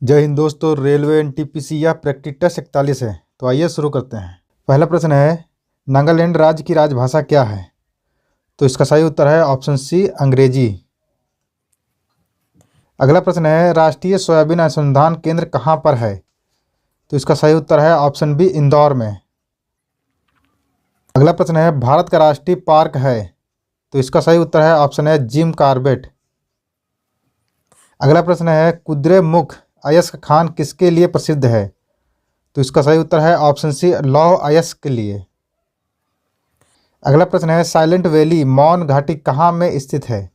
जय हिंद दोस्तों। Railway NTPC या प्रैक्टिस टेस्ट 41 है। तो आइए शुरू करते हैं। पहला प्रश्न है, नागालैंड राज्य की राजभाषा क्या है? तो इसका सही उत्तर है ऑप्शन सी, अंग्रेजी। अगला प्रश्न है, राष्ट्रीय सोयाबीन अनुसंधान केंद्र कहाँ पर है? तो इसका सही उत्तर है ऑप्शन बी, इंदौर में। अगला प्रश्न है, भारत का राष्ट्रीय पार्क है? तो इसका सही उत्तर है ऑप्शन है जिम कॉर्बेट। अगला प्रश्न है, कुद्रेमुख अयस्क खान किसके लिए प्रसिद्ध है? तो इसका सही उत्तर है ऑप्शन सी, लौह अयस्क के लिए। अगला प्रश्न है, साइलेंट वैली मौन घाटी कहाँ में स्थित है?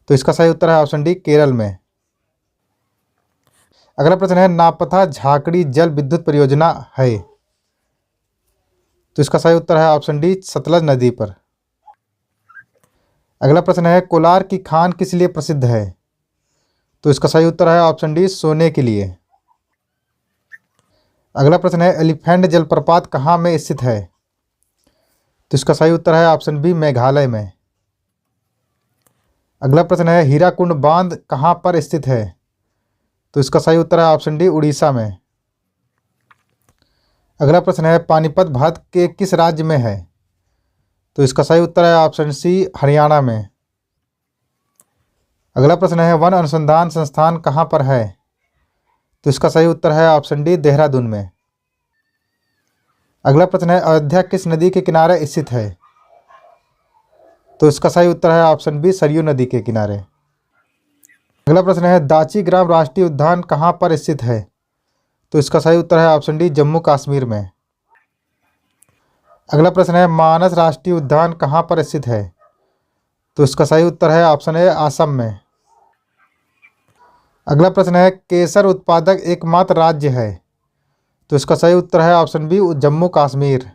तो इसका सही उत्तर है ऑप्शन डी, केरल में। अगला प्रश्न है, नापथा झाकड़ी जल विद्युत परियोजना है? तो इसका सही उत्तर है ऑप्शन डी, सतलज नदी पर। अगला प्रश्न है, कोलार की खान किस लिए प्रसिद्ध है? तो इसका सही उत्तर है ऑप्शन डी, सोने के लिए। अगला प्रश्न है, एलिफेंट जलप्रपात कहाँ में स्थित है? तो इसका सही उत्तर है ऑप्शन बी, मेघालय में। अगला प्रश्न है, हीराकुंड बांध कहाँ पर स्थित है? तो इसका सही उत्तर है ऑप्शन डी, उड़ीसा में। अगला प्रश्न है, पानीपत भारत के किस राज्य में है? तो इसका सही उत्तर है ऑप्शन सी, हरियाणा में। अगला प्रश्न है, वन अनुसंधान संस्थान कहाँ पर है? तो इसका सही उत्तर है ऑप्शन डी, देहरादून में। अगला प्रश्न है, अयोध्या किस नदी के किनारे स्थित है? तो इसका सही उत्तर है ऑप्शन बी, सरयू नदी के किनारे। अगला प्रश्न है, दाची ग्राम राष्ट्रीय उद्यान कहाँ पर स्थित है? तो इसका सही उत्तर है ऑप्शन डी, जम्मू कश्मीर में। अगला प्रश्न है, मानस राष्ट्रीय उद्यान कहाँ पर स्थित है? तो इसका सही उत्तर है ऑप्शन ए, असम में। अगला प्रश्न है, केसर उत्पादक एकमात्र राज्य है? तो इसका सही उत्तर है ऑप्शन बी, जम्मू कश्मीर।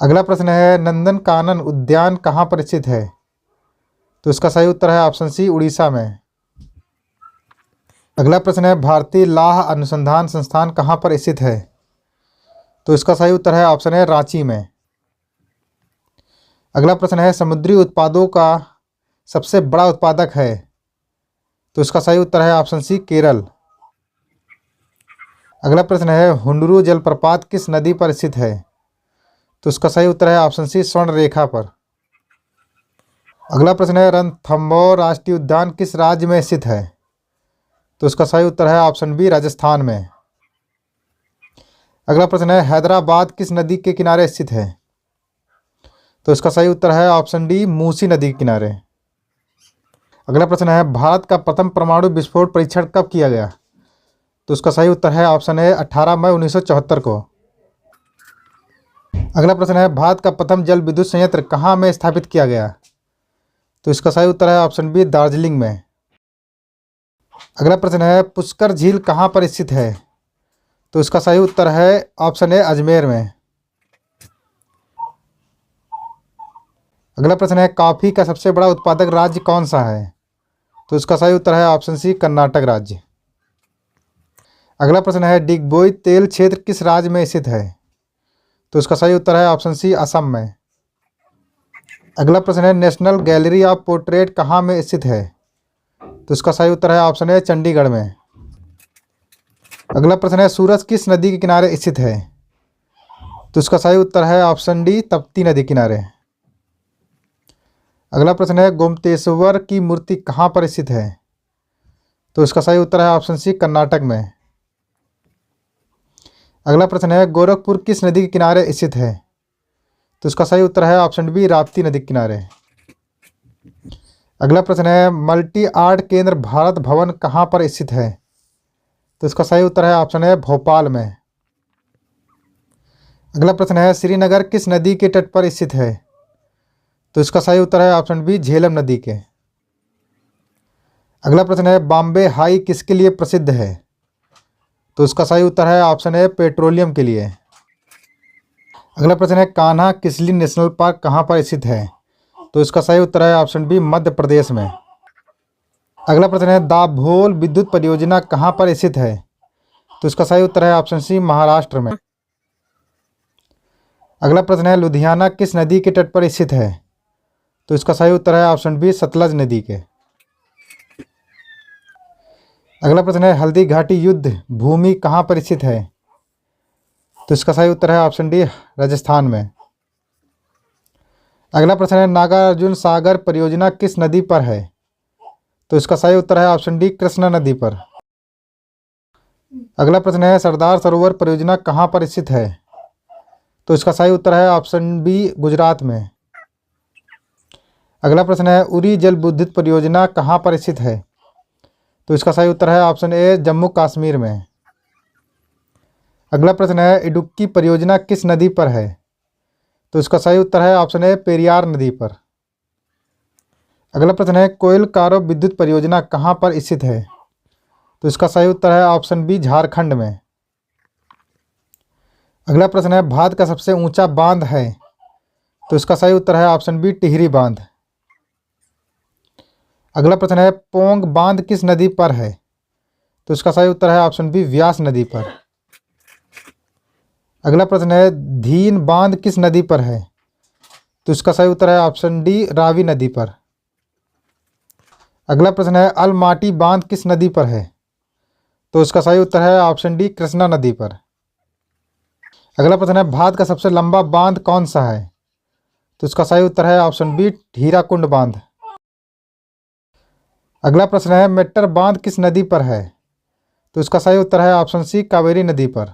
अगला प्रश्न है, नंदनकानन उद्यान कहाँ पर स्थित है? तो इसका सही उत्तर है ऑप्शन सी, उड़ीसा में। अगला प्रश्न है, भारतीय लाह अनुसंधान संस्थान कहाँ पर स्थित है? तो इसका सही उत्तर है ऑप्शन है, रांची में। अगला प्रश्न है, समुद्री उत्पादों का सबसे बड़ा उत्पादक है? तो इसका सही उत्तर है ऑप्शन सी, केरल। अगला प्रश्न है, हुंडरू जलप्रपात किस नदी पर स्थित है? तो इसका सही उत्तर है ऑप्शन सी, स्वर्ण रेखा पर। अगला प्रश्न है, रणथंभौर राष्ट्रीय उद्यान किस राज्य में स्थित है? तो इसका सही उत्तर है ऑप्शन बी, राजस्थान में। अगला प्रश्न है, हैदराबाद किस नदी के किनारे स्थित है? तो इसका सही उत्तर है ऑप्शन डी, मूसी नदी के किनारे। अगला प्रश्न है, भारत का प्रथम परमाणु विस्फोट परीक्षण कब किया गया? तो इसका सही उत्तर है ऑप्शन ए, 18 मई 1974 को। अगला प्रश्न है, भारत का प्रथम जल विद्युत संयंत्र कहाँ में स्थापित किया गया? तो इसका सही उत्तर है ऑप्शन बी, दार्जिलिंग में। अगला प्रश्न है, पुष्कर झील कहाँ पर स्थित है? तो इसका सही उत्तर है ऑप्शन ए, अजमेर में। अगला प्रश्न है, कॉफी का सबसे बड़ा उत्पादक राज्य कौन सा है? तो इसका सही उत्तर है ऑप्शन सी, कर्नाटक राज्य। अगला प्रश्न है, डिगबोई तेल क्षेत्र किस राज्य में स्थित है? तो इसका सही उत्तर है ऑप्शन सी, असम में। अगला प्रश्न है, नेशनल गैलरी ऑफ पोर्ट्रेट कहाँ में स्थित है? तो इसका सही उत्तर है ऑप्शन ए, चंडीगढ़ में। अगला प्रश्न है, सूरज किस नदी के किनारे स्थित है? तो इसका सही उत्तर है ऑप्शन डी, तप्ती नदी किनारे। अगला प्रश्न है, गोमतेश्वर की मूर्ति कहाँ पर स्थित है? तो इसका सही उत्तर है ऑप्शन सी, कर्नाटक में। अगला प्रश्न है, गोरखपुर किस नदी के किनारे स्थित है? तो इसका सही उत्तर है ऑप्शन बी, राप्ती नदी के किनारे। अगला प्रश्न है, मल्टी आर्ट केंद्र भारत भवन कहाँ पर स्थित है? तो इसका सही उत्तर है ऑप्शन है, भोपाल में। अगला प्रश्न है, श्रीनगर किस नदी के तट पर स्थित है? तो इसका सही उत्तर है ऑप्शन बी, झेलम नदी के। अगला प्रश्न है, बॉम्बे हाई किसके लिए प्रसिद्ध है? तो इसका सही उत्तर है ऑप्शन ए, पेट्रोलियम के लिए। अगला प्रश्न है, कान्हा किसली नेशनल पार्क कहाँ पर स्थित है? तो इसका सही उत्तर है ऑप्शन बी, मध्य प्रदेश में। अगला प्रश्न है, दाभोल विद्युत परियोजना कहाँ पर स्थित है? तो इसका सही उत्तर है ऑप्शन सी, महाराष्ट्र में। अगला प्रश्न है, लुधियाना किस नदी के तट पर स्थित है? तो इसका सही उत्तर है ऑप्शन बी, सतलज नदी के। अगला प्रश्न है हल्दी घाटी युद्ध भूमि कहाँ पर स्थित है? तो इसका सही उत्तर है ऑप्शन डी, राजस्थान में। अगला प्रश्न है नागार्जुन सागर परियोजना किस नदी पर है? तो इसका सही उत्तर है ऑप्शन डी, कृष्णा नदी पर। अगला प्रश्न है सरदार सरोवर परियोजना कहाँ पर स्थित है? तो इसका सही उत्तर है ऑप्शन बी, गुजरात में। अगला प्रश्न है उरी जल विद्युत परियोजना कहाँ पर स्थित है? तो इसका सही उत्तर है ऑप्शन ए, जम्मू कश्मीर में। अगला प्रश्न है इडुक्की परियोजना किस नदी पर है? तो इसका सही उत्तर है ऑप्शन ए, पेरियार नदी पर। अगला प्रश्न है कोयल कारो विद्युत परियोजना कहाँ पर स्थित है? तो इसका सही उत्तर है ऑप्शन बी, झारखंड में। अगला प्रश्न है भारत का सबसे ऊंचा बांध है? तो इसका सही उत्तर है ऑप्शन बी, टिहरी बांध। अगला प्रश्न है पोंग बांध किस नदी पर है? तो इसका सही उत्तर है ऑप्शन बी, व्यास नदी पर। अगला प्रश्न है धीन बांध किस नदी पर है? तो इसका सही उत्तर है ऑप्शन डी, रावी नदी पर। अगला प्रश्न है अलमाटी बांध किस नदी पर है? तो इसका सही उत्तर है ऑप्शन डी, कृष्णा नदी पर। अगला प्रश्न है भारत का सबसे लंबा बांध कौन सा है? तो इसका सही उत्तर है ऑप्शन बी, हीराकुंड बांध। अगला प्रश्न है मेट्टर बांध किस नदी पर है? तो इसका सही उत्तर है ऑप्शन सी, कावेरी नदी पर।